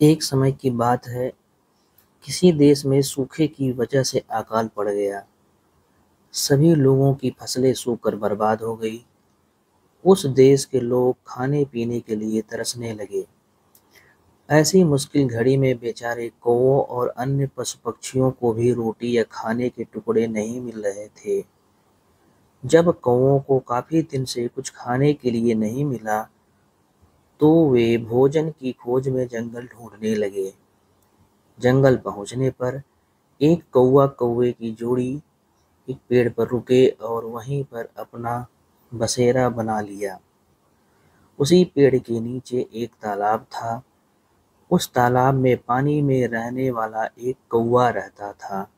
एक समय की बात है, किसी देश में सूखे की वजह से अकाल पड़ गया। सभी लोगों की फसलें सूखकर बर्बाद हो गई। उस देश के लोग खाने-पीने के लिए तरसने लगे। ऐसी मुश्किल घड़ी में बेचारे कौवों और अन्य पशु-पक्षियों को भी रोटी या खाने के टुकड़े नहीं मिल रहे थे। जब कौवों को काफ़ी दिन से कुछ खाने के लिए नहीं मिला, तो वे भोजन की खोज में जंगल ढूँढने लगे। जंगल पहुँचने पर एक कौवा-कौवे की जोड़ी एक पेड़ पर रुके और वहीं पर अपना बसेरा बना लिया। उसी पेड़ के नीचे एक तालाब था। उस तालाब में पानी में रहने वाला एक कौवा रहता था।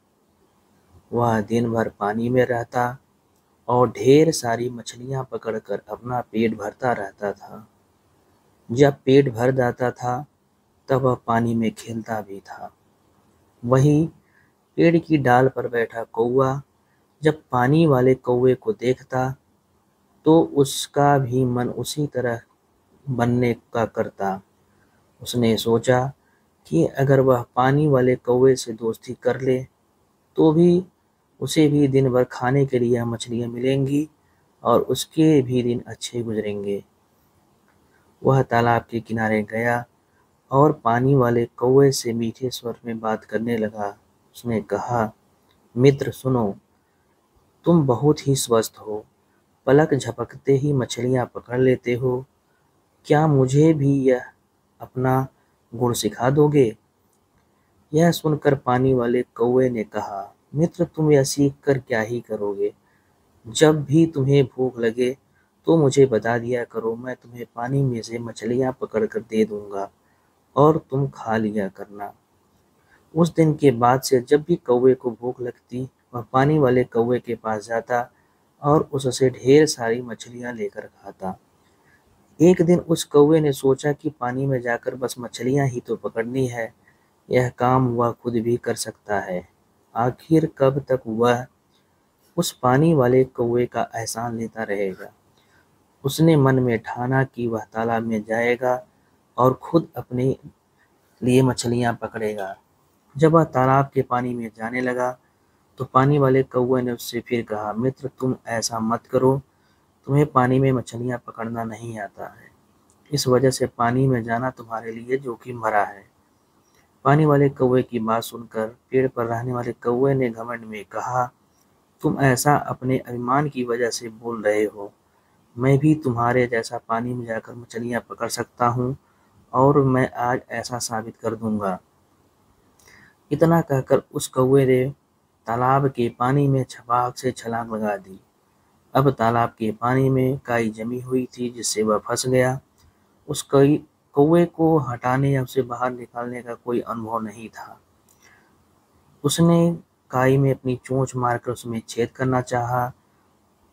वह दिन भर पानी में रहता और ढेर सारी मछलियाँ पकड़कर अपना पेट भरता रहता था। जब पेट भर जाता था, तब वह पानी में खेलता भी था। वहीं पेड़ की डाल पर बैठा कौवा जब पानी वाले कौवे को देखता, तो उसका भी मन उसी तरह बनने का करता। उसने सोचा कि अगर वह पानी वाले कौवे से दोस्ती कर ले, तो भी उसे भी दिन भर खाने के लिए मछलियाँ मिलेंगी और उसके भी दिन अच्छे गुजरेंगे। वह तालाब के किनारे गया और पानी वाले कौवे से मीठे स्वर में बात करने लगा। उसने कहा, मित्र सुनो, तुम बहुत ही स्वस्थ हो, पलक झपकते ही मछलियाँ पकड़ लेते हो। क्या मुझे भी यह अपना गुण सिखा दोगे? यह सुनकर पानी वाले कौवे ने कहा, मित्र तुम यह सीख कर क्या ही करोगे? जब भी तुम्हें भूख लगे तो मुझे बता दिया करो, मैं तुम्हें पानी में से मछलियाँ पकड़ कर दे दूंगा और तुम खा लिया करना। उस दिन के बाद से जब भी कौवे को भूख लगती, वह पानी वाले कौवे के पास जाता और उससे ढेर सारी मछलियाँ लेकर खाता। एक दिन उस कौवे ने सोचा कि पानी में जाकर बस मछलियाँ ही तो पकड़नी है, यह काम वह खुद भी कर सकता है। आखिर कब तक वह उस पानी वाले कौवे का एहसान लेता रहेगा? उसने मन में ठाना कि वह तालाब में जाएगा और खुद अपने लिए मछलियाँ पकड़ेगा। जब वह तालाब के पानी में जाने लगा, तो पानी वाले कौवे ने उससे फिर कहा, मित्र तुम ऐसा मत करो, तुम्हें पानी में मछलियाँ पकड़ना नहीं आता है। इस वजह से पानी में जाना तुम्हारे लिए जोखिम भरा है। पानी वाले कौवे की बात सुनकर पेड़ पर रहने वाले कौवे ने घमंड में कहा, तुम ऐसा अपने अभिमान की वजह से बोल रहे हो। मैं भी तुम्हारे जैसा पानी में जाकर मछलियाँ पकड़ सकता हूँ और मैं आज ऐसा साबित कर दूंगा। इतना कहकर उस कौवे ने तालाब के पानी में छपाक से छलांग लगा दी। अब तालाब के पानी में काई जमी हुई थी जिससे वह फंस गया। उस कौवे को हटाने या उसे बाहर निकालने का कोई अनुभव नहीं था। उसने काई में अपनी चोंच मारकर उसमें छेद करना चाहा।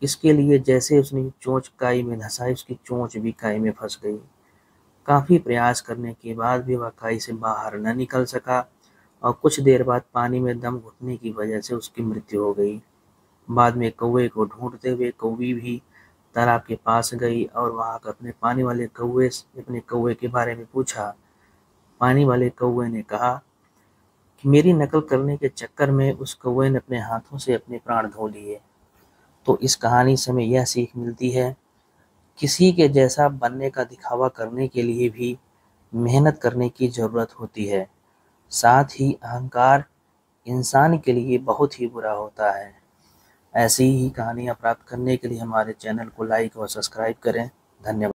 इसके लिए जैसे उसने चोंच काई में धंसाई, उसकी चोंच भी काई में फंस गई। काफ़ी प्रयास करने के बाद भी वह काई से बाहर न निकल सका और कुछ देर बाद पानी में दम घुटने की वजह से उसकी मृत्यु हो गई। बाद में कौवे को ढूंढते हुए कौवी भी तालाब के पास गई और वहां अपने पानी वाले कौवे से अपने कौवे के बारे में पूछा। पानी वाले कौवे ने कहा कि मेरी नकल करने के चक्कर में उस कौवे ने अपने हाथों से अपने प्राण धो लिए। तो इस कहानी से हमें यह सीख मिलती है, किसी के जैसा बनने का दिखावा करने के लिए भी मेहनत करने की ज़रूरत होती है। साथ ही अहंकार इंसान के लिए बहुत ही बुरा होता है। ऐसी ही कहानियाँ प्राप्त करने के लिए हमारे चैनल को लाइक और सब्सक्राइब करें। धन्यवाद।